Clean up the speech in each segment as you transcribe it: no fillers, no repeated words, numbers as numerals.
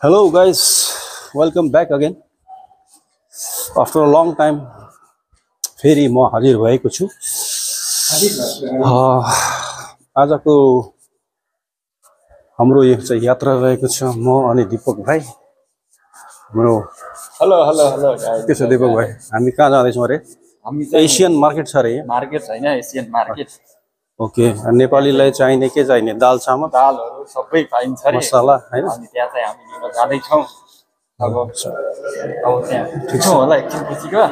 Hello guys, welcome back again. After a long time, फेरि म हाजिर भएको छु। आजको हाम्रो यो चाहिँ यात्रा रहेको छ म अनि दीपक भाइ। हाम्रो हेलो हेलो हेलो के छ दीपक भाइ? हामी कहाँ जाँदैछौँ अरे? हामी चाहिँ एसियन मार्केट छ अरे यहाँ? मार्केट छैन, एसियन मार्केट। ओके, नेपालीलाई चाहिने के चाहिने? दाल चामल दालहरू सबै पाइन्छ रे, मसला हैन? अनि त्यहाँ चाहिँ हामी लिन जाँदैछौँ। अब त्यहाँ ठिक होला एकछिन पछिको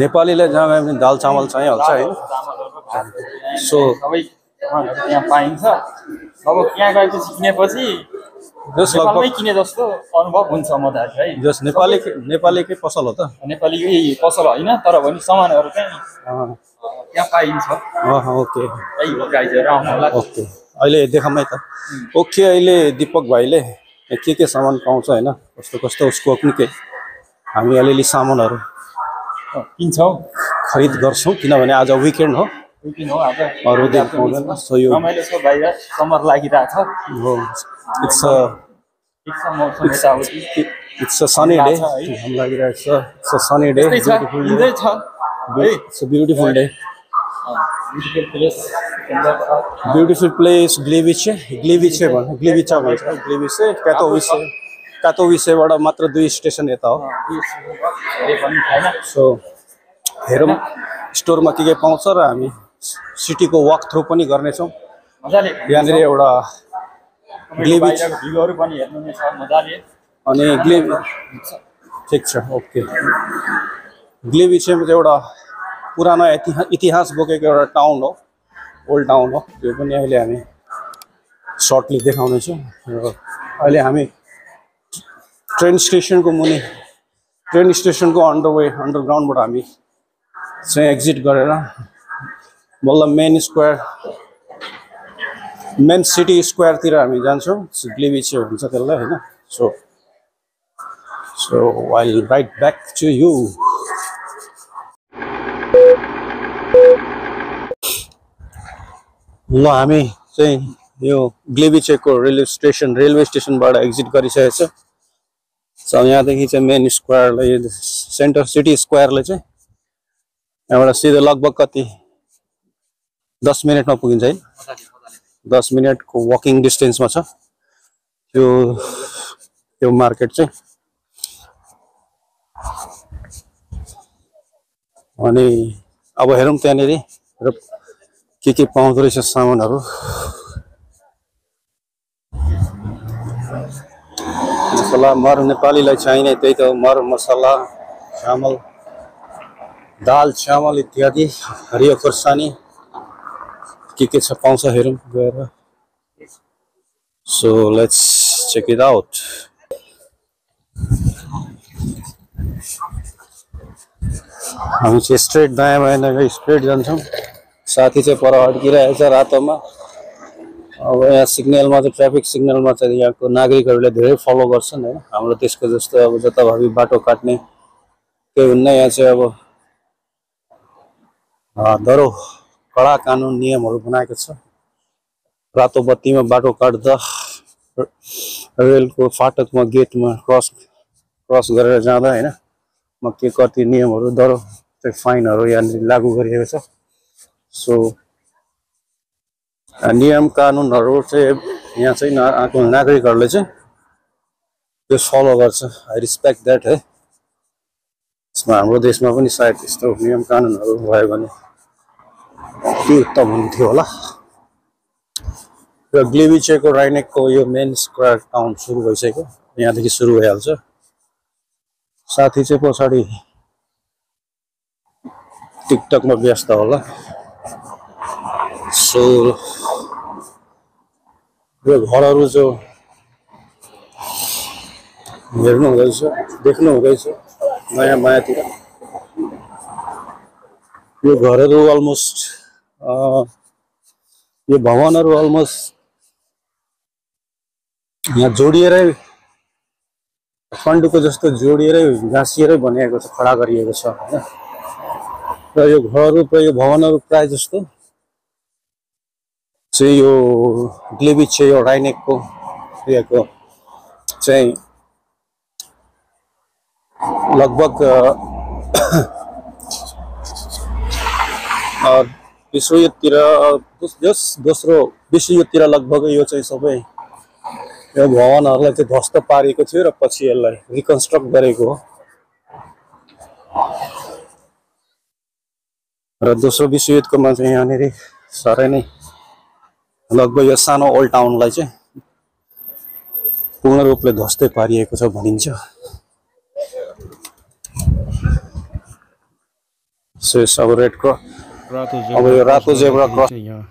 नेपालीलाई जहाँ गयो भने दाल चामल चाहिहाल्छ हैन? चामलहरू भात सो सबै सामानहरू त्यहाँ पाइन्छ। अब त्यहाँ गएपछि किनेपछि जस नेपालमै लगभग किने जस्तो अनुभव हुन्छ म त है। जस नेपालीकै पसल हो त? नेपालीकै पसल होइन, तर पनि सामानहरू चाहिँ त्यहाँ पाइन्छ। ओके त्यही हो गाइजहरू आउनु होला। ओके, अहिले देखाउँ है त। ओके, अहिले दीपक भाइले के सामान पाउँछ हैन, कस्तो कस्तो उसको पनि के हामी अलिअलि सामानहरू किन्छौँ, खरिद गर्छौँ किनभने आज विकेन्ड हो। विकिन हो आज, अरू दिन पाउँदैन। सो यो रमाइलो छ, बाहिर समर लागिरहेछ। हो, इट्स ठिक छ, मौसम यताउति अ सनी डे। हम लागिरहेको छ, इट्स अ सनी डे, यस्तै छ, हिँड्दै छ है। It's a beautiful day. Beautiful place, सुन्दर छ। ब्युटिफुल प्लेस ग्लिविचे ग्लिविचा भन्छ। ग्लिविचे कातोविसेबाट मात्र 2 स्टेसन यता हो। धेरै पनि छैन। सो हेरौँ स्टोरमा के पाउँछ र हामी सिटीको वक थ्रु पनि गर्नेछौँ। मजाले यहाँनिर एउटा ग्लिविच भ्यूहरू पनि हेर्नु नै छ मजाले। अनि ठिक छ, ओके। ग्लिविचेमा चाहिँ एउटा पुरानो इतिहास बोकेको एउटा टाउन हो, ओल्ड टाउन हो। त्यो पनि अहिले हामी सर्टली देखाउनेछौँ। र अहिले हामी ट्रेन स्टेसनको अन्डरग्राउन्डबाट हामी चाहिँ एक्जिट गरेर बल्ल मेन सिटी स्क्वायरतिर हामी जान्छौँ। ग्लिविचे भन्छ त्यसलाई हैन। So I will write back to you. ल हामी चाहिँ यो ग्लिविचेको रेलवे स्टेसनबाट एक्जिट गरिसकेको छ। सो यहाँदेखि चाहिँ मेन स्क्वायरलाई, सेन्टर सिटी स्क्वायरले चाहिँ यहाँबाट सिधै लगभग कति 10 मिनटमा पुगिन्छ है। 10 मिनटको वकिङ डिस्टेन्समा छ त्यो मार्केट चाहिँ। अनि अब हेरौँ त्यहाँनिर के पाउँदो रहेछ सामानहरू। मसला नेपालीलाई चाहिने त्यही त, मर मसला, चामल, दाल चामल इत्यादि, हरियो खुर्सानी के छ पाउँछ हेरौँ गएर। So let's check it out. हामी चाहिँ स्ट्रेट दायाँ बायाँ स्ट्रेट जान्छौँ। साथी चाहिँ पर अड्किरहेको छ रातोमा। अब यहाँ सिग्नलमा चाहिँ, ट्राफिक सिग्नलमा चाहिँ यहाँको नागरिकहरूले धेरै फलो गर्छन् हैन। हाम्रो देशको जस्तो अब जताभावी बाटो काट्ने केही हुन्न। यहाँ चाहिँ अब दरो कडा कानुन नियमहरू बनाएको छ। रातो बत्तीमा बाटो काट्दा, रेलको फाटकमा गेटमा क्रस गरेर जाँदा हैन, म के कति नियमहरू दरो चाहिँ फाइनहरू यहाँनिर लागू गरिएको छ। सो नियम कानुनहरू चाहिँ यहाँ चाहिँ नागरिकहरूले चाहिँ त्यो फलो गर्छ। आई रिस्पेक्ट द्याट है। यसमा हाम्रो देशमा पनि सायद यस्तो नियम कानुनहरू भयो भने के उत्तम हुन्थ्यो होला। र ग्लिविचेको राइनेकको यो मेन स्क्वायर टाउन सुरु भइसक्यो, यहाँदेखि सुरु भइहाल्छ। साथी चाहिँ पछाडि टिकटकमा व्यस्त होला। सो यो घरहरू जो हेर्नु हुँदैछ, देख्नु हुँदैछ नयाँ बायाँतिर, यो घरहरू अलमोस्ट यो भवनहरू अलमोस्ट यहाँ जोडिएरै खण्डको जस्तो जोडिएरै गाँसिएरै बनाएको छ, खडा गरिएको छ हैन। र यो घरहरू यो भवनहरू प्राय जस्तो चाहिँ यो ग्लिविचे यो राइनेकको चाहिँ लगभग विश्वयुद्धतिर दोस्रो विश्वयुद्धतिर लगभग यो चाहिँ सबै यो भवनहरूलाई चाहिँ ध्वस्त पारेको थियो र पछि यसलाई रिकन्स्ट्रक्ट गरेको हो। र दोस्रो विश्वयुद्धमा चाहिँ यहाँनिर साह्रै नै लगभग यो सानो ओल्ड टाउनलाई चाहिँ पूर्ण रूपले ध्वस्तै पारिएको छ भनिन्छ। अब रेड क्रस अब यो रातो जेब्रा क्रस यहाँ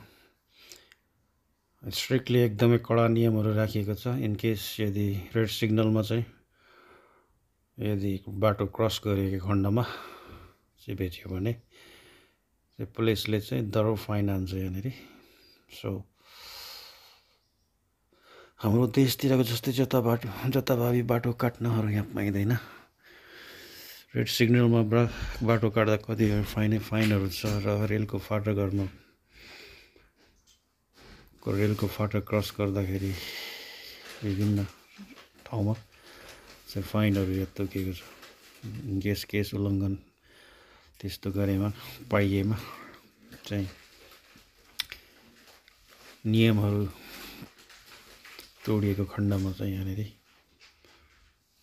स्ट्रिक्टली एकदमै कडा नियमहरू राखिएको छ। इन केस यदि रेड सिग्नलमा चाहिँ यदि बाटो क्रस गरेको खण्डमा चाहिँ भेट्यो भने पुलिसले चाहिँ दरो फाइन हान्छ यहाँनिर। सो हाम्रो देशतिरको जस्तै जताभावी बाटो काट्नहरू यहाँ पाइँदैन। रेड सिग्नलमा बाटो काट्दा कति फाइनहरू छ र रेलको फाटक क्रस गर्दाखेरि विभिन्न ठाउँमा चाहिँ फाइनहरू यहाँ तोकिएको छ। केस उल्लङ्घन त्यस्तो गरेमा पाइएमा चाहिँ नियमहरू तोडिएको खण्डमा चाहिँ यहाँनिर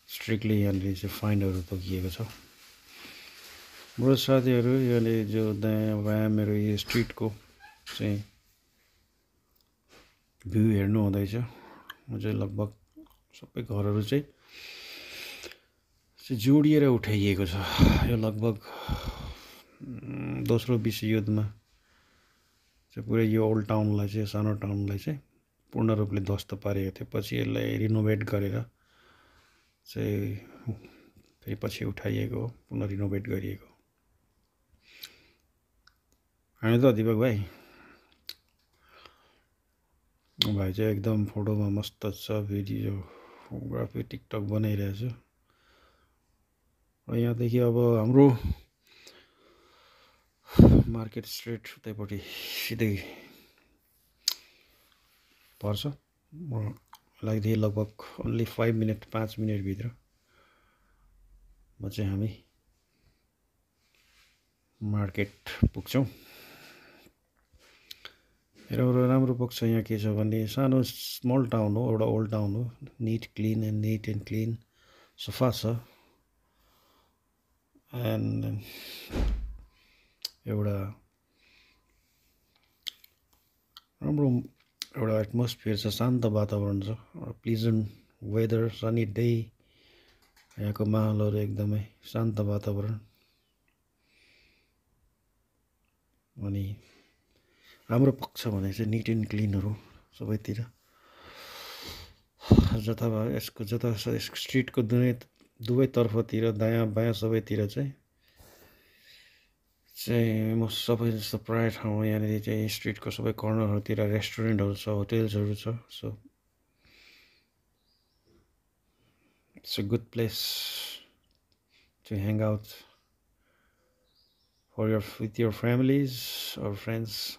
स्ट्रिक्टली यहाँनिर चाहिँ फाइनहरू तोकिएको छ। मेरो साथीहरू यहाँनिर जो दायाँ बायाँ मेरो यो स्ट्रिटको चाहिँ भ्यू हेर्नु हुँदैछ, म चाहिँ लगभग सबै घरहरू चाहिँ जोडिएर उठाइएको छ। यो लगभग दोस्रो विश्वयुद्धमा चाहिँ पुरै यो ओल्ड टाउनलाई चाहिँ सानो टाउनलाई चाहिँ पूर्ण रूपले ध्वस्त पारेको थियो। पछि यसलाई रिनोभेट गरेर चाहिँ फेरि पछि उठाइएको हो, पुनः रिनोभेट गरिएको। होइन त दिपक भाइ चाहिँ एकदम फोटोमा मस्त छ, भिडियोग्राफी टिकटक बनाइरहेछ। र यहाँदेखि अब हाम्रो मार्केट स्ट्रिट उतैपट्टि सिधै पर्छ। लाग्दै लगभग ओन्ली 5 मिनटभित्र चाहिँ हामी मार्केट पुग्छौँ। एउटा राम्रो पक्ष यहाँ के छ भने सानो स्मल टाउन हो, एउटा ओल्ड टाउन हो, निट एन्ड क्लिन सफा छ। एन्ड एउटा राम्रो एउटा एटमोस्फियर छ, शान्त वातावरण छ, प्लिजेन्ट वेदर, सनी डे, यहाँको माहौलहरू एकदमै शान्त वातावरण। अनि राम्रो पक्ष भने चाहिँ निट एन्ड क्लिनहरू सबैतिर यसको स्ट्रिटको दुवैतर्फतिर दायाँ बायाँ सबैतिर चाहिँ म सबै जस्तो प्राय ठाउँमा यहाँनिर चाहिँ स्ट्रिटको सबै कर्नरहरूतिर रेस्टुरेन्टहरू छ, होटेल्सहरू छ। So it's a good place to hang out with your families or friends.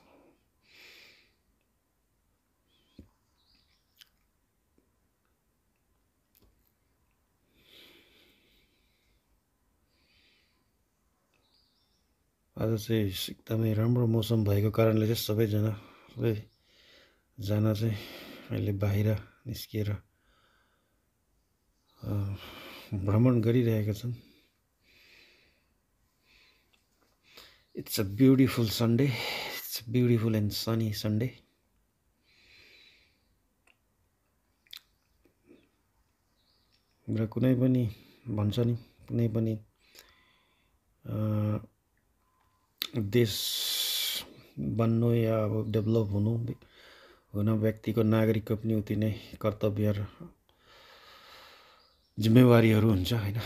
आज चाहिँ एकदमै राम्रो मौसम भएको कारणले चाहिँ सबैजना चाहिँ अहिले बाहिर निस्किएर भ्रमण गरिरहेका छन्। It's a beautiful Sunday. It's a beautiful and sunny Sunday. र कुनै पनि भन्छ नि, कुनै पनि देश बन्नु या अब डेभलप हुन व्यक्तिको नागरिकको पनि उति नै कर्तव्य र जिम्मेवारीहरू हुन्छ हैन।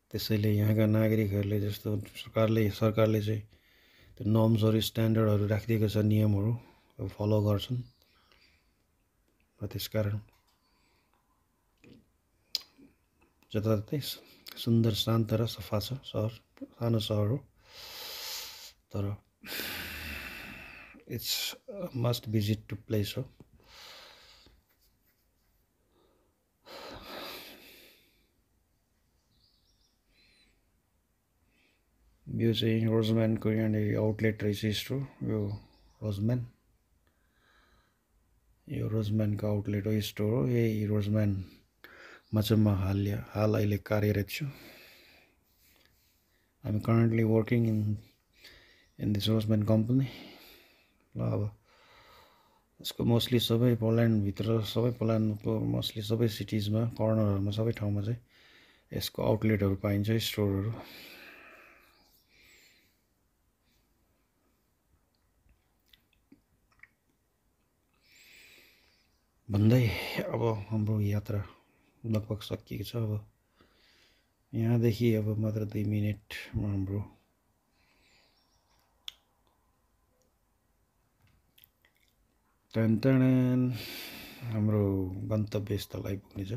त्यसैले यहाँका नागरिकहरूले जस्तो सरकारले चाहिँ त्यो नर्म्सहरू स्ट्यान्डर्डहरू राखिदिएको छ, नियमहरू फलो गर्छन्। र त्यसकारण जताततै सुन्दर शान्त र सफा छ सहर, सानो सहर हो, तर it's must visit to place हो। यो चाहिँ रोजम्यानको यहाँनिर आउटलेट रहेछ स्टोर यो रोजम्यान यो रोजम्यानको आउटलेट हो स्टोर हो यही रोजम्यानमा चाहिँ म हाल अहिले कार्यरत छु I am currently working in this रोजम्यान कम्पनी ल अब यसको मोस्टली सबै पोल्यान्डभित्र सबै पोल्यान्डको मोस्टली सबै सिटिजमा कर्नरहरूमा सबै ठाउँमा चाहिँ यसको आउटलेटहरू पाइन्छ स्टोरहरू भन्दै अब हाम्रो यात्रा लगभग सकिएको छ अब यहाँदेखि अब मात्र 2 मिनेटमा हाम्रो हाम्रो गन्तव्य स्थल आइपुग्नेछ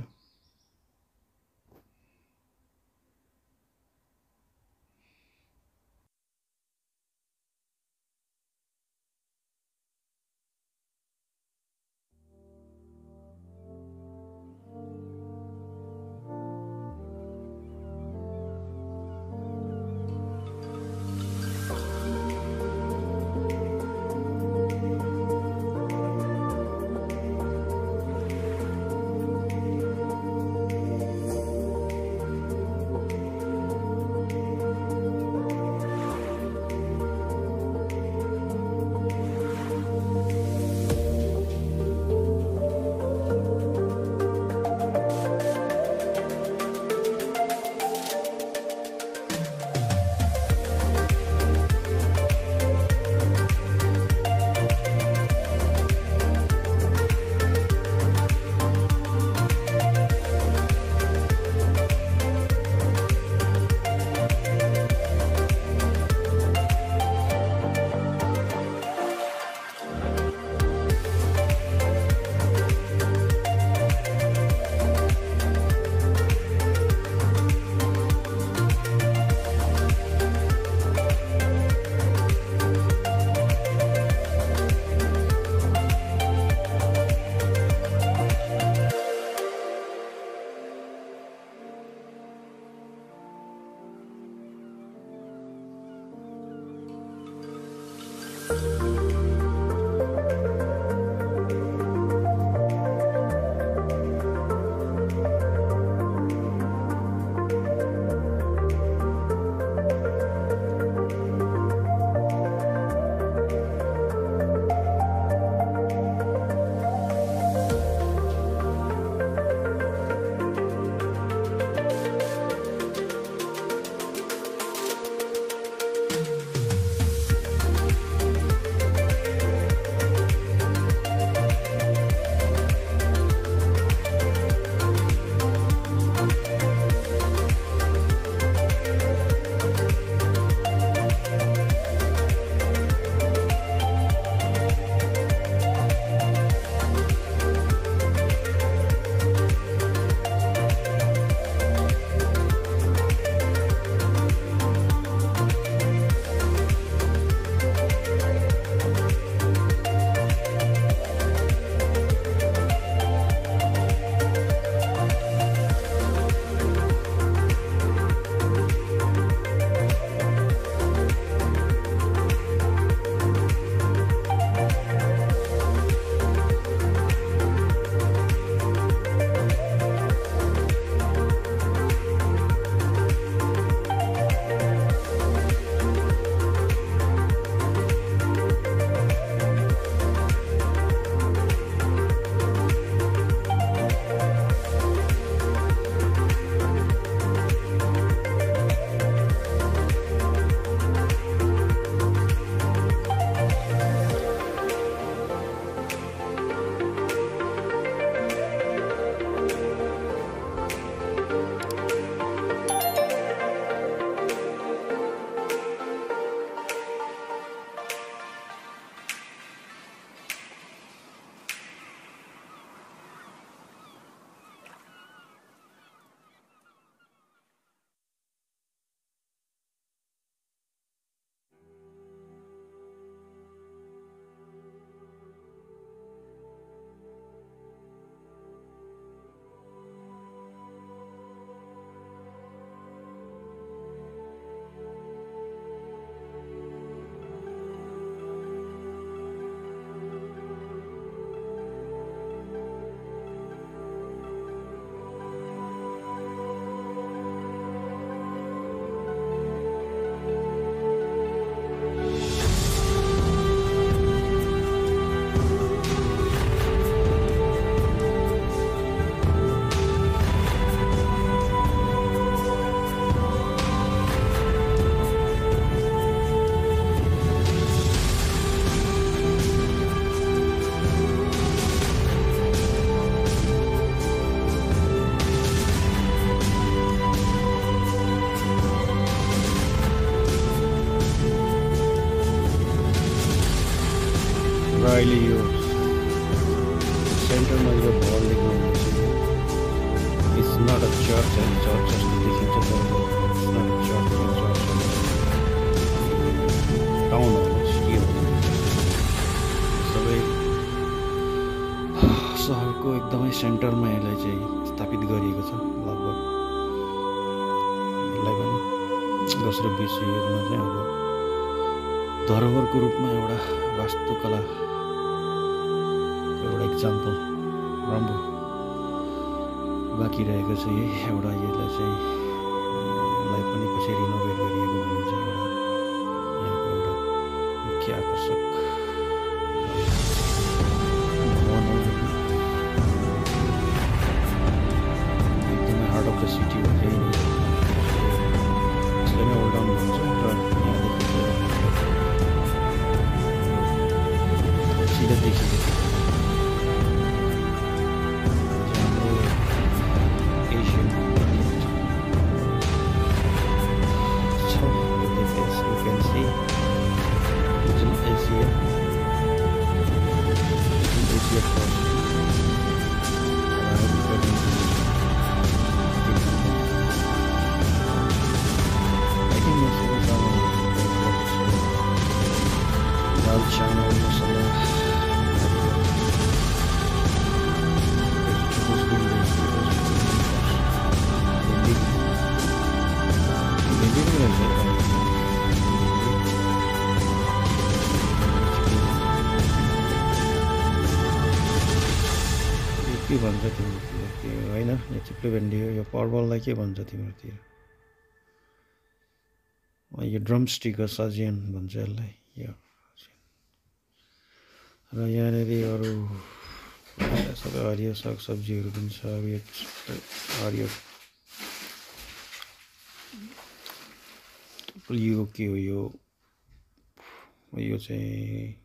अहिले यो सेन्टरमा यो भवन देख्नुहुन्छ it's not a church and church जस्तो देखिन्छ तर it's not a church town हो सिटी हो सबै सहरको एकदमै सेन्टरमा यसलाई चाहिँ स्थापित गरिएको छ लगभग यसलाई पनि दोस्रो विश्वयुद्धमा चाहिँ अब धरोहरको रूपमा एउटा वास्तुकला एउटा इक्जाम्पल राम्रो बाँकी रहेको छ यही एउटा यसलाई चाहिँ यसलाई पनि कसरी रिनोभेट गरिएको भन्ने चाहिँ एउटा यहाँको एउटा मुख्य आकर्षक भवन हो एकदमै हार्ट अफ द सिटी हो त्यही नै यसलाई नै ओल्ड टाउन भन्छ र यहाँदेखि सिधा देखिएको के भन्छ तिम्रो होइन यो चिप्लो भेन्डी हो यो पर्वललाई के भन्छ तिम्रोतिर यो ड्रमस्टिक हो सजियन भन्छ यसलाई यो र यहाँनिर अरू सबै हरियो सागसब्जीहरू पनि छ यो हरियो यो के हो यो चाहिँ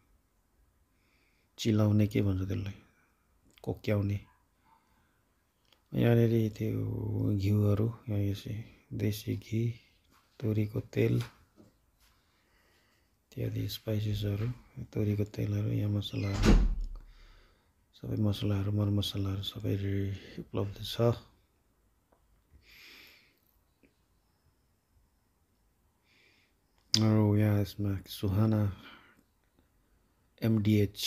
चिलाउने के भन्छ त्यसलाई कोक्याउने यहाँनिर त्यो घिउहरू यो चाहिँ देसी घी तोरीको तेल इत्यादि स्पाइसेसहरू तोरीको तेलहरू यहाँ मसलाहरू सबै मसलाहरू मरमसलाहरू सबै उपलब्ध छ अरू यहाँ यसमा सुहाना एमडिएच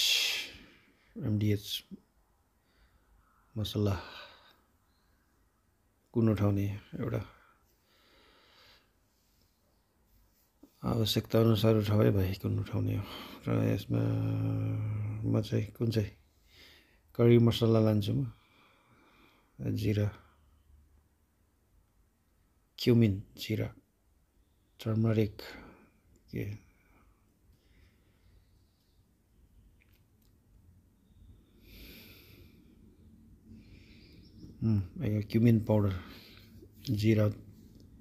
मसला कुन उठाउने एउटा आवश्यकता अनुसार उठाउ है भाइ कुन उठाउने हो र यसमा म चाहिँ कुन चाहिँ करी मसला लान्छु म जिरा क्युमिन जिरा टर्मरिक के क्युमिन पाउडर जीरा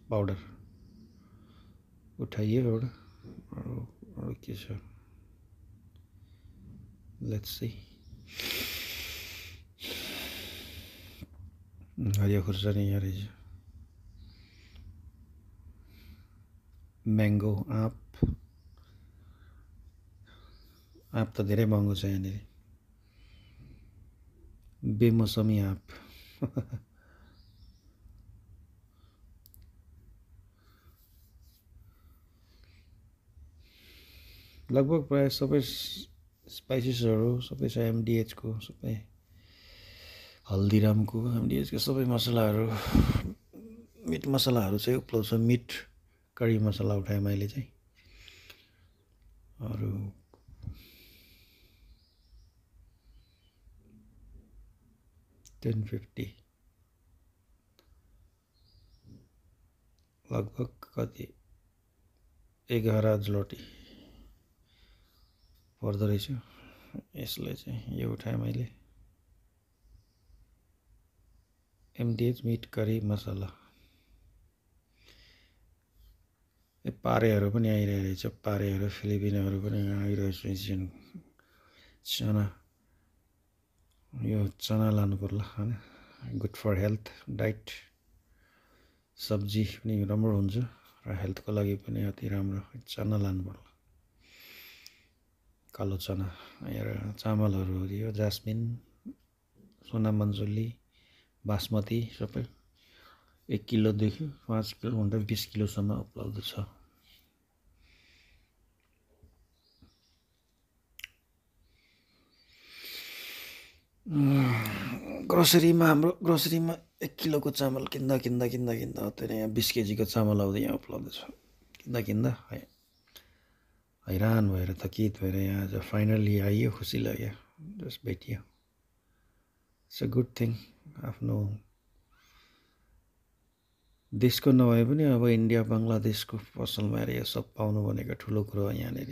पाउडर उठाइयो एउटा अरू के छ लेट्स सी हरियो खुर्सानी यहाँ रहेछ म्याङ्गो आँप त धेरै महँगो छ यहाँनिर बेमौसमी आँप लगभग प्रायः सबै स्पाइसेसहरू सबै छ एमडिएचको सबै हल्दीरामको एमडिएचको सबै मसलाहरू मिट मसलाहरू चाहिँ उपलब्ध छ मिट करी मसला उठाएँ मैले चाहिँ अरू $10.50 लगभग कति 11 zloty पर्दो रहेछ यसलाई चाहिँ यो उठाएँ मैले एमडिएच मिट करी मसला पारेहरू पनि आइरहेको रहेछ पारेहरू फिलिपिनोहरू पनि आइरहेछ चना यो चना लानु पर्ला हैन गुड फर हेल्थ डाइट सब्जी पनि राम्रो हुन्छ र हेल्थको लागि पनि अति राम्रो चना लानु पर्ला कालो चना यहाँ चामलहरू यो जास्मिन सोना मन्जुली बासमती सबै 1 किलोदेखि 5 किलो भन्दा 20 किलोसम्म उपलब्ध छ। ग्रोसरीमा हाम्रो ग्रोसरीमा 1 किलोको चामल किन्दा त्यो यहाँ 20 केजीको चामल आउँदै यहाँ उपलब्ध छ। किन्दा हैरान भएर थकित भएर यहाँ आज फाइनली आइयो, खुसी लाग्यो, जस्ट भेटियो। It's a good thing. आफ्नो देशको नभए पनि अब इन्डिया बङ्गलादेशको पसलमा आएर यो सब पाउनु भनेको ठुलो कुरो हो। यहाँनिर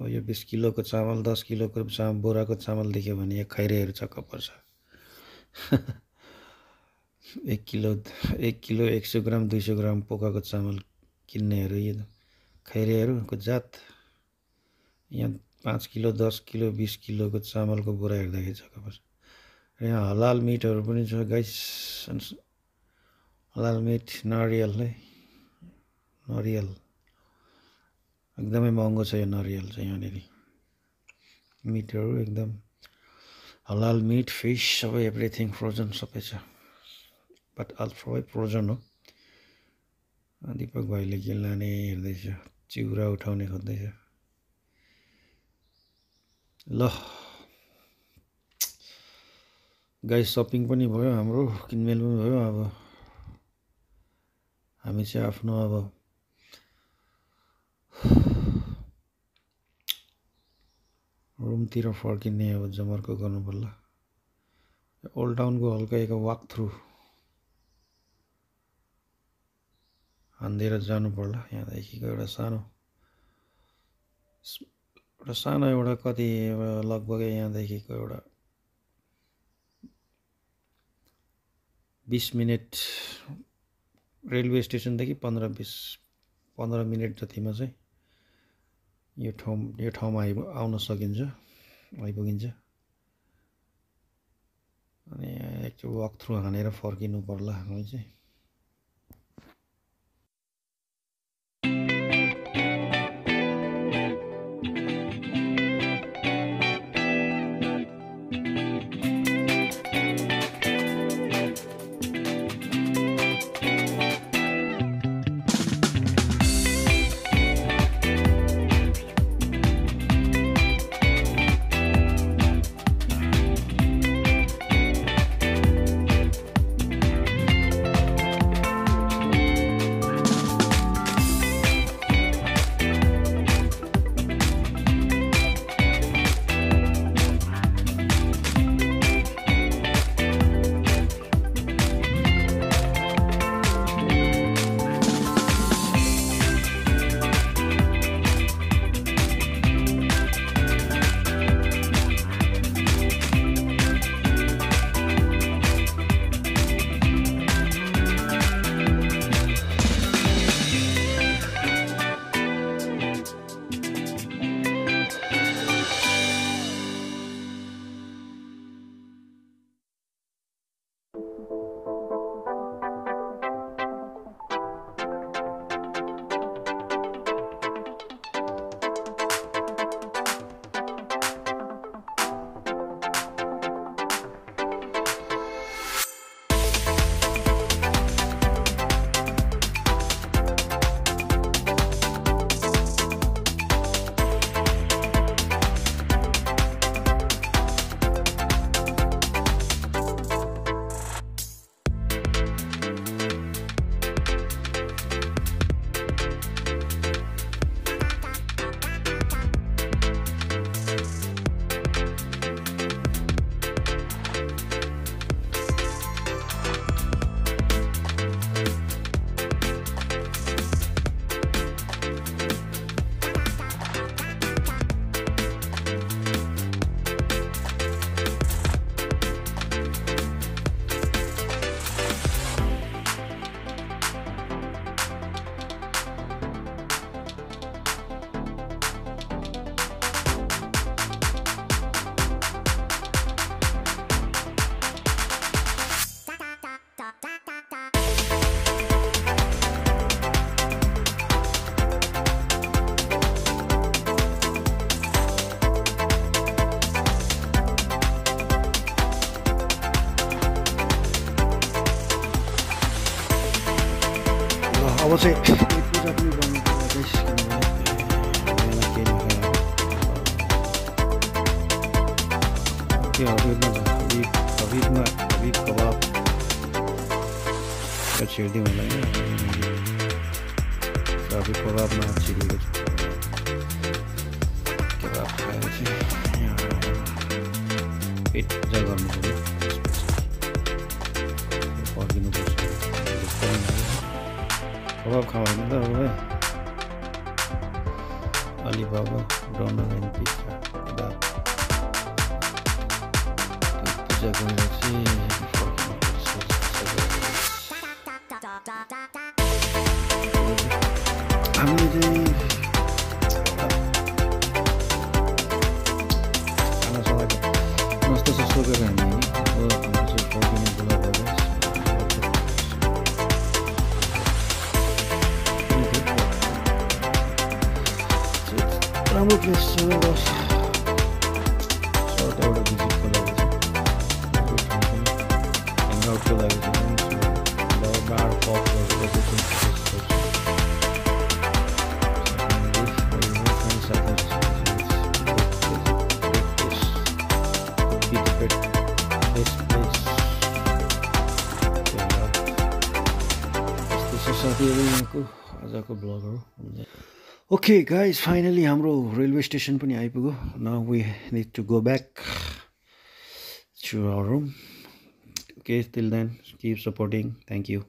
यो 20 किलोको चामल 10 किलोको बोराको चामल देख्यो भने यो खैरेहरू चक्क पर्छ। 1 किलो 100 ग्राम 200 ग्राम पोकाको चामल किन्नेहरू यो खैरेहरूको जात। यहाँ 5 किलो 10 किलो 20 किलोको चामलको बोरा हेर्दाखेरि चक्क पर्छ। यहाँ हलाल मिटहरू पनि छ गाइस। हलाल मिट नरियल है, नरियल एकदमै महँगो छ यो नरियल चाहिँ। यहाँनिर मिटहरू एकदम हलाल मिट फिस सबै एभ्रिथिङ फ्रोजन सबै छ, बट सबै फ्रोजन हो। दिपक भाइले के लाने हेर्दैछ, चिउरा उठाउने खोज्दैछ। ल गाइस सपिङ पनि भयो, हाम्रो किनमेल पनि भयो। अब हामी चाहिँ आफ्नो अब रुमतिर फर्किने अब जमर्को गर्नु पर्ला। ओल्ड टाउनको हल्का एक वाक थ्रु हान्दिएर जानु पर्ला। यहाँदेखिको एउटा सानो एउटा कति लगभग यहाँदेखिको एउटा 20 मिनट रेलवे स्टेसनदेखि 15 मिनट जतिमा चाहिँ यो ठाउँमा आउन सकिन्छ, आइपुगिन्छ। अनि एकचोटि वाक थ्रु हानेर फर्किनु पर्ला हामी चाहिँ। अब चाहिँ पूजा पनि गर्नु पर्यो गाइस किनभने बेला केही नखाएर के हबिबमा छ हबिब कबाब छिर्दिउँ होला होइन हबिब कबाबमा छिरेको छु कबाब खाएर चाहिँ पेट पूजा गर्नु पर्यो फर्किनुपर्छ कबाब खाऊ होइन त अब है अलिबाबा डोनर एन्ड पिज्जा कबाब पूजा गरेर चाहिँ हामीले चाहिँ खानासँग मस्त छ सोकेर हामी हाम्रो चाहिँ फर्किने बेला भयो राम्रो प्लेस छ बस सर्ट एउटा भिजिटको लागि चाहिँ ह्याङआउटको लागि चाहिँ बार साथीहरू यहाँको आजको ब्लगहरू ओके गाइज फाइनली हाम्रो रेलवे स्टेसन पनि आइपुग्यो now we need to go back to our room okay till then keep supporting thank you